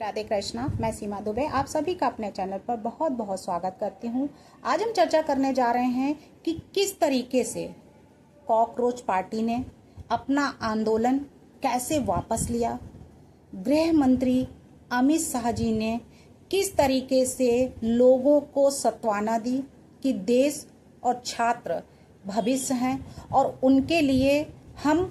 राधे कृष्णा। मैं सीमा दुबे आप सभी का अपने चैनल पर बहुत बहुत स्वागत करती हूँ। आज हम चर्चा करने जा रहे हैं कि किस तरीके से कॉकरोच पार्टी ने अपना आंदोलन कैसे वापस लिया। गृह मंत्री अमित शाह जी ने किस तरीके से लोगों को सांत्वना दी कि देश और छात्र भविष्य हैं और उनके लिए हम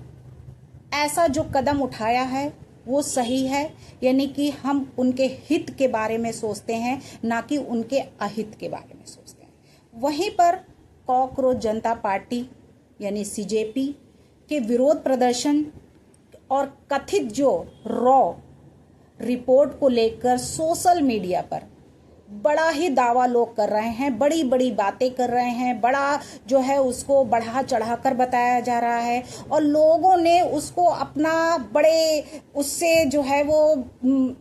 ऐसा जो कदम उठाया है वो सही है, यानी कि हम उनके हित के बारे में सोचते हैं, ना कि उनके अहित के बारे में सोचते हैं। वहीं पर कॉकरोच जनता पार्टी यानी सीजेपी के विरोध प्रदर्शन और कथित जो रॉ रिपोर्ट को लेकर सोशल मीडिया पर बड़ा ही दावा लोग कर रहे हैं, बड़ी बड़ी बातें कर रहे हैं, बड़ा जो है उसको बढ़ा चढ़ा कर बताया जा रहा है और लोगों ने उसको अपना बड़े उससे जो है वो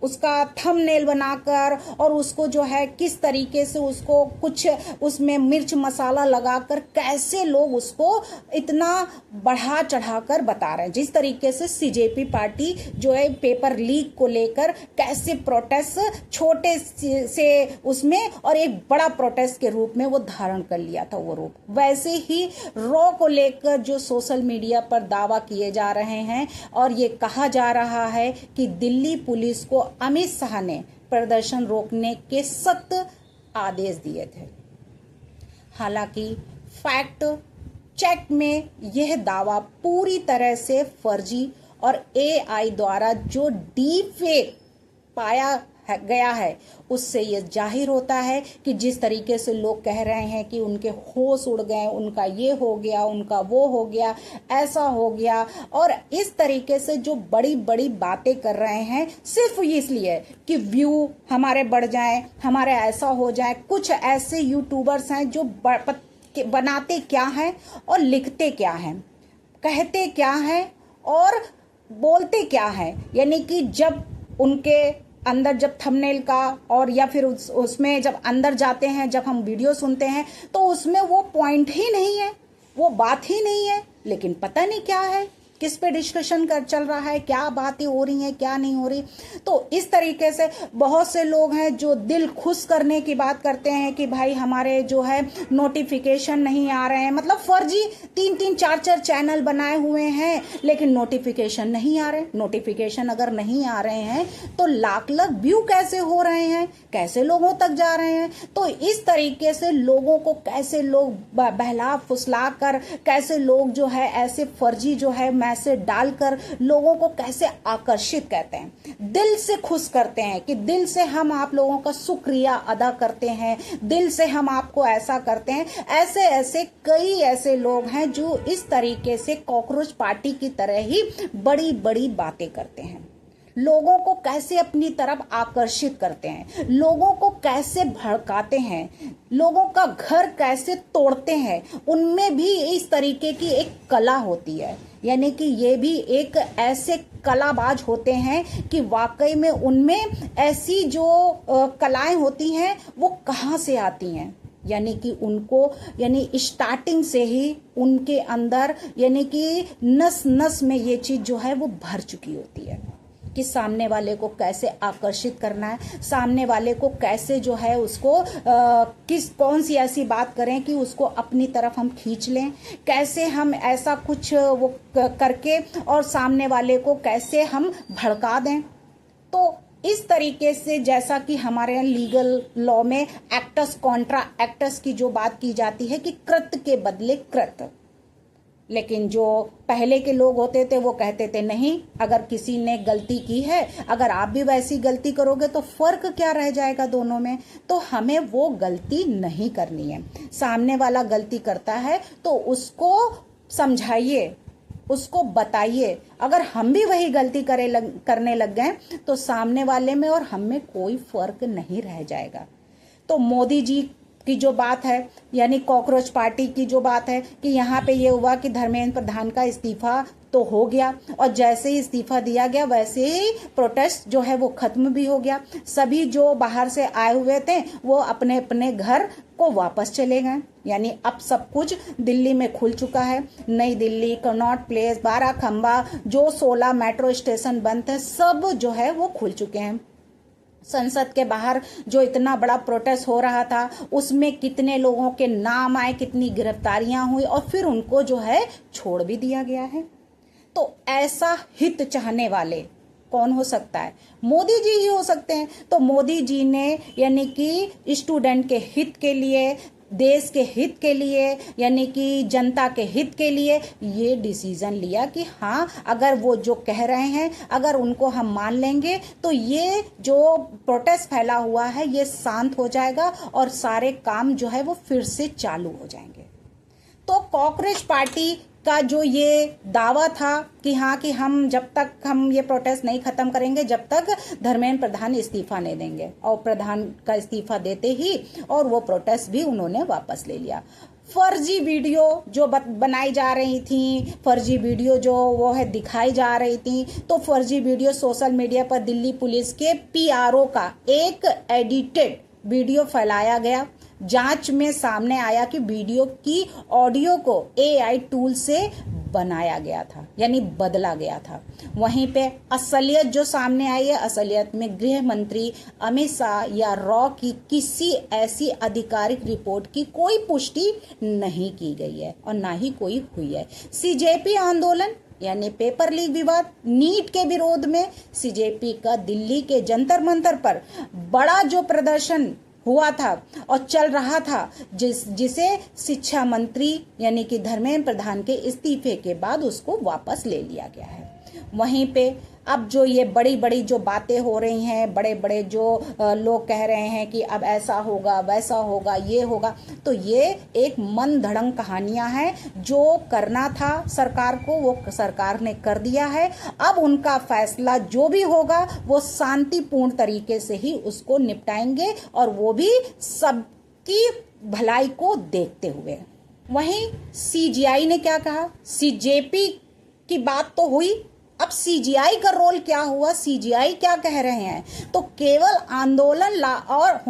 उसका थंबनेल बनाकर और उसको जो है किस तरीके से उसको कुछ उसमें मिर्च मसाला लगाकर कैसे लोग उसको इतना बढ़ा चढ़ा कर बता रहे हैं। जिस तरीके से सीजेपी पार्टी जो है पेपर लीक को लेकर कैसे प्रोटेस्ट छोटे से उसमें और एक बड़ा प्रोटेस्ट के रूप में वो धारण कर लिया था वो रूप, वैसे ही रॉ को लेकर जो सोशल मीडिया पर दावा किए जा रहे हैं और ये कहा जा रहा है कि दिल्ली पुलिस को अमित शाह ने प्रदर्शन रोकने के सख्त आदेश दिए थे। हालांकि फैक्ट चेक में यह दावा पूरी तरह से फर्जी और एआई द्वारा जो डीप फेक पाया गया है उससे ये जाहिर होता है कि जिस तरीके से लोग कह रहे हैं कि उनके होश उड़ गए, उनका ये हो गया, उनका वो हो गया, ऐसा हो गया, और इस तरीके से जो बड़ी बड़ी बातें कर रहे हैं सिर्फ इसलिए कि व्यू हमारे बढ़ जाए, हमारे ऐसा हो जाए। कुछ ऐसे यूट्यूबर्स हैं जो बनाते क्या हैं और लिखते क्या हैं, कहते क्या हैं और बोलते क्या हैं, यानी कि जब उनके अंदर जब थंबनेल का और या फिर उसमें जब अंदर जाते हैं, जब हम वीडियो सुनते हैं तो उसमें वो पॉइंट ही नहीं है, वो बात ही नहीं है, लेकिन पता नहीं क्या है, किस पे डिस्कशन कर चल रहा है, क्या बातें हो रही हैं, क्या नहीं हो रही। तो इस तरीके से बहुत से लोग हैं जो दिल खुश करने की बात करते हैं कि भाई हमारे जो है नोटिफिकेशन नहीं आ रहे हैं, मतलब फर्जी 3-3 4-4 चैनल बनाए हुए हैं लेकिन नोटिफिकेशन नहीं आ रहे। नोटिफिकेशन अगर नहीं आ रहे हैं तो लाख लाख व्यू कैसे हो रहे हैं, कैसे लोगों तक जा रहे हैं। तो इस तरीके से लोगों को कैसे लोग बहला फुसला कर, कैसे लोग जो है ऐसे फर्जी जो है मैसेज डालकर लोगों को कैसे आकर्षित करते हैं, दिल से खुश करते हैं कि दिल से हम आप लोगों का शुक्रिया अदा करते हैं, दिल से हम आपको ऐसा करते हैं। ऐसे ऐसे कई ऐसे लोग हैं जो इस तरीके से कॉकरोच पार्टी की तरह ही बड़ी बड़ी बातें करते हैं, लोगों को कैसे अपनी तरफ आकर्षित करते हैं, लोगों को कैसे भड़काते हैं, लोगों का घर कैसे तोड़ते हैं। उनमें भी इस तरीके की एक कला होती है, यानी कि ये भी एक ऐसे कलाबाज होते हैं कि वाकई में उनमें ऐसी जो कलाएं होती हैं वो कहाँ से आती हैं, यानी कि उनको यानी स्टार्टिंग से ही उनके अंदर यानी कि नस नस में ये चीज जो है वो भर चुकी होती है कि सामने वाले को कैसे आकर्षित करना है, सामने वाले को कैसे जो है उसको कौन सी ऐसी बात करें कि उसको अपनी तरफ हम खींच लें, कैसे हम ऐसा कुछ वो करके और सामने वाले को कैसे हम भड़का दें। तो इस तरीके से जैसा कि हमारे यहाँ लीगल लॉ में एक्टस कॉन्ट्रा एक्टस की जो बात की जाती है कि कृत्य के बदले कृत्य, लेकिन जो पहले के लोग होते थे वो कहते थे नहीं, अगर किसी ने गलती की है, अगर आप भी वैसी गलती करोगे तो फर्क क्या रह जाएगा दोनों में। तो हमें वो गलती नहीं करनी है। सामने वाला गलती करता है तो उसको समझाइए, उसको बताइए। अगर हम भी वही गलती करने लग गए तो सामने वाले में और हम में कोई फर्क नहीं रह जाएगा। तो मोदी जी की जो बात है, यानी कॉकरोच पार्टी की जो बात है कि यहाँ पे ये हुआ कि धर्मेंद्र प्रधान का इस्तीफा तो हो गया और जैसे ही इस्तीफा दिया गया वैसे ही प्रोटेस्ट जो है वो खत्म भी हो गया। सभी जो बाहर से आए हुए थे वो अपने अपने घर को वापस चले गए, यानी अब सब कुछ दिल्ली में खुल चुका है। नई दिल्ली, कनॉट प्लेस, बाराखंबा, जो 16 मेट्रो स्टेशन बंद थे सब जो है वो खुल चुके हैं। संसद के बाहर जो इतना बड़ा प्रोटेस्ट हो रहा था उसमें कितने लोगों के नाम आए, कितनी गिरफ्तारियां हुई और फिर उनको जो है छोड़ भी दिया गया है। तो ऐसा हित चाहने वाले कौन हो सकता है? मोदी जी ही हो सकते हैं। तो मोदी जी ने यानी कि स्टूडेंट के हित के लिए, देश के हित के लिए, यानी कि जनता के हित के लिए ये डिसीजन लिया कि हाँ, अगर वो जो कह रहे हैं अगर उनको हम मान लेंगे तो ये जो प्रोटेस्ट फैला हुआ है ये शांत हो जाएगा और सारे काम जो है वो फिर से चालू हो जाएंगे। तो कॉकरोच पार्टी का जो ये दावा था कि हाँ कि हम जब तक हम ये प्रोटेस्ट नहीं खत्म करेंगे जब तक धर्मेंद्र प्रधान इस्तीफा नहीं देंगे, और प्रधान का इस्तीफा देते ही और वो प्रोटेस्ट भी उन्होंने वापस ले लिया। फर्जी वीडियो जो बनाई जा रही थी, फर्जी वीडियो जो वो है दिखाई जा रही थी, तो फर्जी वीडियो सोशल मीडिया पर दिल्ली पुलिस के पीआरओ का एक एडिटेड वीडियो फैलाया गया। जांच में सामने आया कि वीडियो की ऑडियो को एआई टूल से बनाया गया था, यानी बदला गया था। वहीं पे असलियत जो सामने आई है, असलियत में गृह मंत्री अमित शाह या रॉ की किसी ऐसी आधिकारिक रिपोर्ट की कोई पुष्टि नहीं की गई है और ना ही कोई हुई है। सीजेपी आंदोलन यानी पेपर लीक विवाद, नीट के विरोध में सीजेपी का दिल्ली के जंतर मंतर पर बड़ा जो प्रदर्शन हुआ था और चल रहा था, जिसे शिक्षा मंत्री यानी कि धर्मेंद्र प्रधान के इस्तीफे के बाद उसको वापस ले लिया गया है। वहीं पे अब जो ये बड़ी बड़ी जो बातें हो रही हैं, बड़े बड़े जो लोग कह रहे हैं कि अब ऐसा होगा वैसा होगा ये होगा, तो ये एक मन धड़ंग कहानियां हैं। जो करना था सरकार को वो सरकार ने कर दिया है। अब उनका फैसला जो भी होगा वो शांतिपूर्ण तरीके से ही उसको निपटाएंगे और वो भी सबकी भलाई को देखते हुए। वहीं सीजीआई ने क्या कहा? सीजेपी की बात तो हुई, अब सीजीआई का रोल क्या हुआ? सीजीआई क्या कह रहे हैं? तो केवल आंदोलन और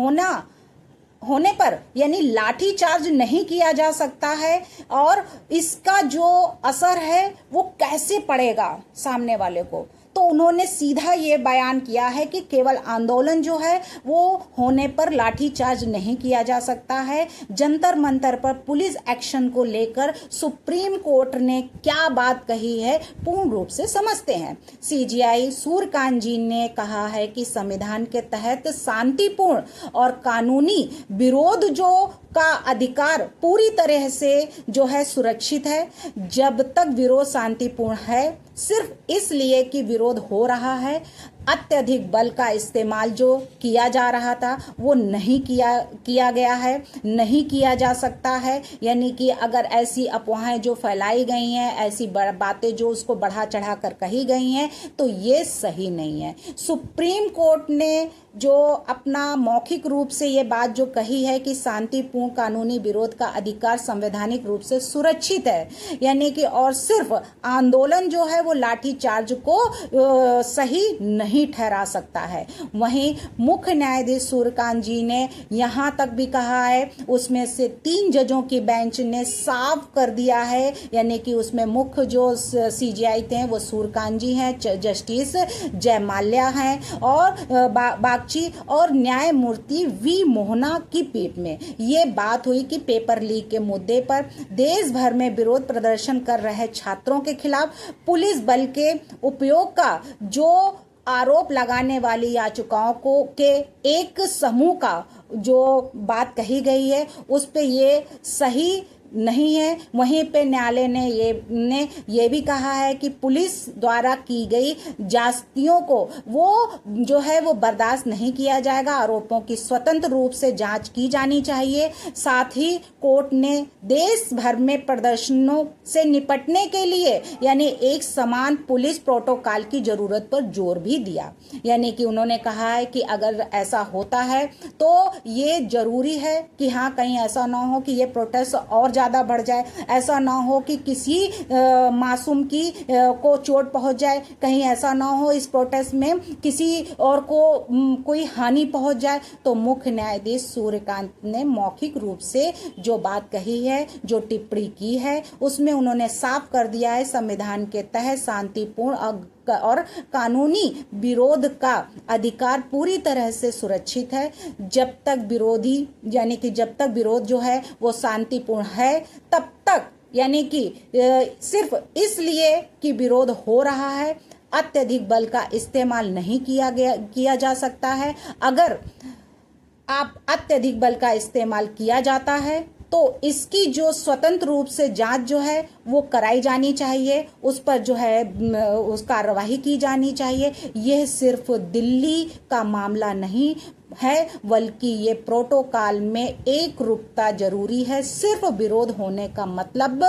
होने पर यानी लाठी चार्ज नहीं किया जा सकता है, और इसका जो असर है वो कैसे पड़ेगा सामने वाले को, तो उन्होंने सीधा ये बयान किया है कि केवल आंदोलन जो है वो होने पर लाठी चार्ज नहीं किया जा सकता है। जंतर मंतर पर पुलिस एक्शन को लेकर सुप्रीम कोर्ट ने क्या बात कही है पूर्ण रूप से समझते हैं। सीजीआई सूर्यकांत जी ने कहा है कि संविधान के तहत शांतिपूर्ण और कानूनी विरोध जो का अधिकार पूरी तरह से जो है सुरक्षित है। जब तक विरोध शांतिपूर्ण है, सिर्फ इसलिए कि विरोध हो रहा है, अत्यधिक बल का इस्तेमाल जो किया जा रहा था वो नहीं किया गया है, नहीं किया जा सकता है। यानी कि अगर ऐसी अफवाहें जो फैलाई गई हैं, ऐसी बातें जो उसको बढ़ा चढ़ा कर कही गई हैं, तो ये सही नहीं है। सुप्रीम कोर्ट ने जो अपना मौखिक रूप से ये बात जो कही है कि शांतिपूर्ण कानूनी विरोध का अधिकार संवैधानिक रूप से सुरक्षित है, यानी कि और सिर्फ आंदोलन जो है वो लाठी चार्ज को सही नहीं ठहरा सकता है। वहीं मुख्य न्यायाधीश सूर्यकांत जी ने यहाँ तक भी कहा है, उसमें से 3 जजों की बेंच ने साफ कर दिया है, यानी कि उसमें मुख्य जो सीजीआई थे वो सूर्यकांत जी हैं, जस्टिस जयमाल्या हैं और बागची और न्यायमूर्ति वी मोहना की पीठ में ये बात हुई कि पेपर लीक के मुद्दे पर देश भर में विरोध प्रदर्शन कर रहे छात्रों के खिलाफ पुलिस बल के उपयोग का जो आरोप लगाने वाली याचिकाओं को के एक समूह का जो बात कही गई है उस पे ये सही नहीं है। वहीं पे न्यायालय ने ये भी कहा है कि पुलिस द्वारा की गई ज्यादतियों को वो जो है वो बर्दाश्त नहीं किया जाएगा। आरोपों की स्वतंत्र रूप से जांच की जानी चाहिए। साथ ही कोर्ट ने देश भर में प्रदर्शनों से निपटने के लिए यानी एक समान पुलिस प्रोटोकॉल की जरूरत पर जोर भी दिया। यानी कि उन्होंने कहा है कि अगर ऐसा होता है तो ये जरूरी है कि हाँ, कहीं ऐसा ना हो कि ये प्रोटेस्ट और ज्यादा बढ़ जाए, ऐसा ना हो कि किसी मासूम की को चोट पहुंच जाए, कहीं ऐसा ना हो इस प्रोटेस्ट में किसी और को कोई हानि पहुंच जाए। तो मुख्य न्यायाधीश सूर्यकांत ने मौखिक रूप से जो बात कही है, जो टिप्पणी की है, उसमें उन्होंने साफ कर दिया है संविधान के तहत शांतिपूर्ण और और कानूनी विरोध का अधिकार पूरी तरह से सुरक्षित है। जब तक विरोधी यानी कि जब तक विरोध जो है वो शांतिपूर्ण है, तब तक यानी कि सिर्फ इसलिए कि विरोध हो रहा है अत्यधिक बल का इस्तेमाल नहीं किया जा सकता है। अगर आप अत्यधिक बल का इस्तेमाल किया जाता है तो इसकी जो स्वतंत्र रूप से जांच जो है वो कराई जानी चाहिए, उस पर जो है उस कार्रवाई की जानी चाहिए। यह सिर्फ दिल्ली का मामला नहीं है, बल्कि ये प्रोटोकॉल में एक रूपता जरूरी है। सिर्फ विरोध होने का मतलब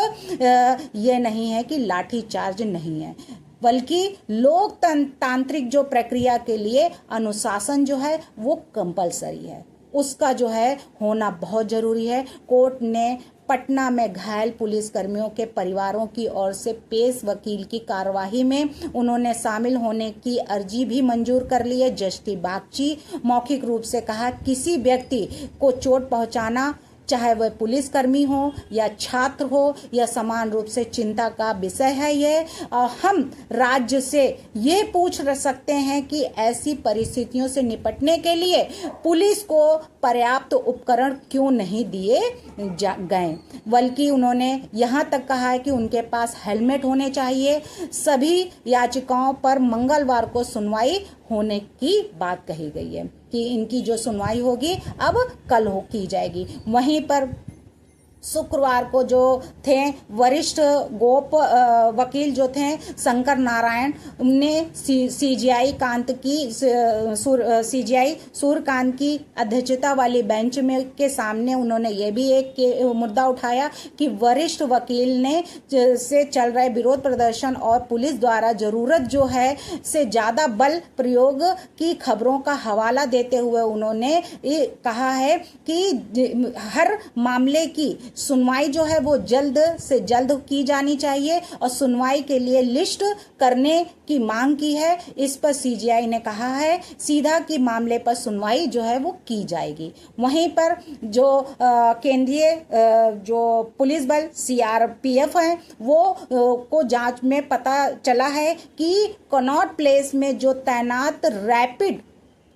ये नहीं है कि लाठीचार्ज नहीं है, बल्कि लोकतांत्रिक जो प्रक्रिया के लिए अनुशासन जो है वो कंपलसरी है, उसका जो है होना बहुत जरूरी है। कोर्ट ने पटना में घायल पुलिस कर्मियों के परिवारों की ओर से पेश वकील की कार्यवाही में उन्होंने शामिल होने की अर्जी भी मंजूर कर ली है। जस्टिस बागची मौखिक रूप से कहा, किसी व्यक्ति को चोट पहुंचाना, चाहे वह पुलिसकर्मी हो या छात्र हो, यह समान रूप से चिंता का विषय है। ये हम राज्य से ये पूछ सकते हैं कि ऐसी परिस्थितियों से निपटने के लिए पुलिस को पर्याप्त उपकरण क्यों नहीं दिए गए, बल्कि उन्होंने यहाँ तक कहा है कि उनके पास हेलमेट होने चाहिए। सभी याचिकाओं पर मंगलवार को सुनवाई होने की बात कही गई है कि इनकी जो सुनवाई होगी अब कल की जाएगी। वहीं पर शुक्रवार को जो थे वरिष्ठ गोप वकील जो थे शंकर नारायण ने सीजीआई सूर्यकांत की अध्यक्षता वाली बेंच में के सामने उन्होंने ये भी एक मुद्दा उठाया कि वरिष्ठ वकील ने से चल रहे विरोध प्रदर्शन और पुलिस द्वारा जरूरत जो है से ज्यादा बल प्रयोग की खबरों का हवाला देते हुए उन्होंने कहा है कि हर मामले की सुनवाई जो है वो जल्द से जल्द की जानी चाहिए और सुनवाई के लिए लिस्ट करने की मांग की है। इस पर सीजीआई ने कहा है सीधा कि मामले पर सुनवाई जो है वो की जाएगी। वहीं पर जो केंद्रीय जो पुलिस बल सीआरपीएफ है वो को जांच में पता चला है कि कनॉट प्लेस में जो तैनात रैपिड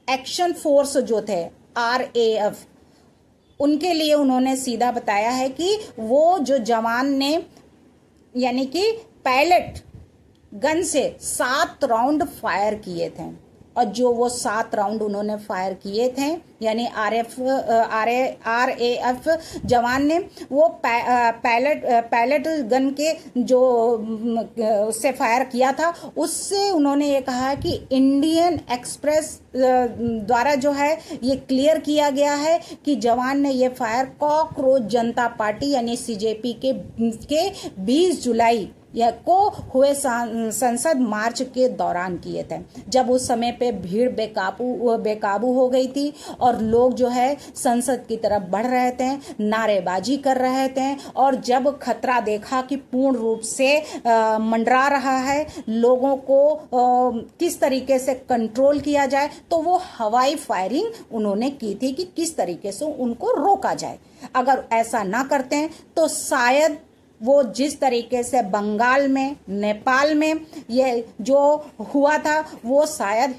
एक्शन फोर्स जो थे आरएएफ, उनके लिए उन्होंने सीधा बताया है कि वो जो जवान ने यानी कि पैलेट गन से 7 राउंड फायर किए थे और जो वो 7 राउंड उन्होंने फायर किए थे यानी आरएएफ जवान ने वो पैलेट गन के जो उससे फायर किया था, उससे उन्होंने ये कहा कि इंडियन एक्सप्रेस द्वारा जो है ये क्लियर किया गया है कि जवान ने ये फायर कॉकरोच जनता पार्टी यानी सीजेपी के 20 जुलाई को हुए संसद मार्च के दौरान किए थे, जब उस समय पे भीड़ बेकाबू हो गई थी और लोग जो है संसद की तरफ बढ़ रहे थे, नारेबाजी कर रहे थे। और जब खतरा देखा कि पूर्ण रूप से मंडरा रहा है, लोगों को किस तरीके से कंट्रोल किया जाए, तो वो हवाई फायरिंग उन्होंने की थी कि किस तरीके से उनको रोका जाए। अगर ऐसा ना करते हैं तो शायद वो जिस तरीके से बंगाल में, नेपाल में ये जो हुआ था वो शायद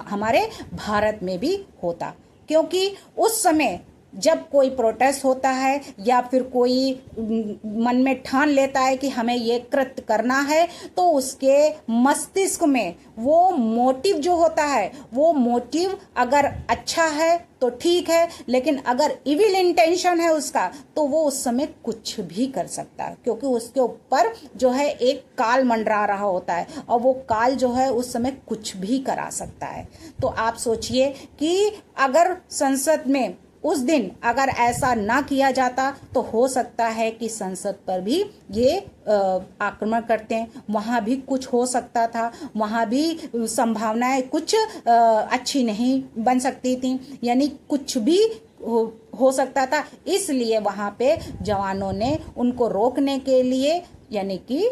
हमारे भारत में भी होता, क्योंकि उस समय जब कोई प्रोटेस्ट होता है या फिर कोई मन में ठान लेता है कि हमें ये कृत्य करना है, तो उसके मस्तिष्क में वो मोटिव जो होता है, वो मोटिव अगर अच्छा है तो ठीक है, लेकिन अगर इविल इंटेंशन है उसका, तो वो उस समय कुछ भी कर सकता है, क्योंकि उसके ऊपर जो है एक काल मंडरा रहा होता है और वो काल जो है उस समय कुछ भी करा सकता है। तो आप सोचिए कि अगर संसद में उस दिन अगर ऐसा ना किया जाता तो हो सकता है कि संसद पर भी ये आक्रमण करते हैं, वहाँ भी कुछ हो सकता था, वहाँ भी संभावनाएं कुछ अच्छी नहीं बन सकती थी, यानी कुछ भी हो सकता था। इसलिए वहाँ पे जवानों ने उनको रोकने के लिए यानी कि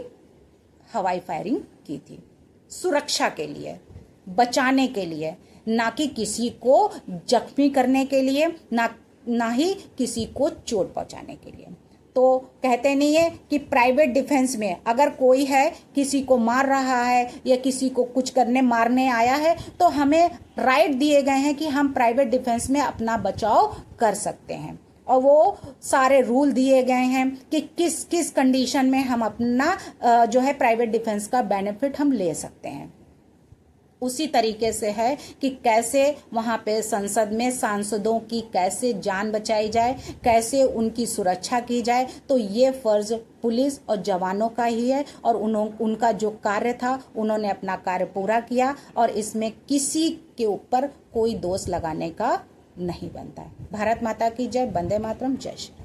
हवाई फायरिंग की थी, सुरक्षा के लिए, बचाने के लिए, ना कि किसी को जख्मी करने के लिए, ना ही किसी को चोट पहुंचाने के लिए। तो कहते नहीं है कि प्राइवेट डिफेंस में अगर कोई है किसी को मार रहा है या किसी को कुछ करने मारने आया है तो हमें राइट दिए गए हैं कि हम प्राइवेट डिफेंस में अपना बचाव कर सकते हैं, और वो सारे रूल दिए गए हैं कि किस किस कंडीशन में हम अपना जो है प्राइवेट डिफेंस का बेनिफिट हम ले सकते हैं। उसी तरीके से है कि कैसे वहाँ पे संसद में सांसदों की कैसे जान बचाई जाए, कैसे उनकी सुरक्षा की जाए, तो ये फर्ज पुलिस और जवानों का ही है, और उनका जो कार्य था उन्होंने अपना कार्य पूरा किया, और इसमें किसी के ऊपर कोई दोष लगाने का नहीं बनता है। भारत माता की जय, वंदे मातरम, जय श्री राम।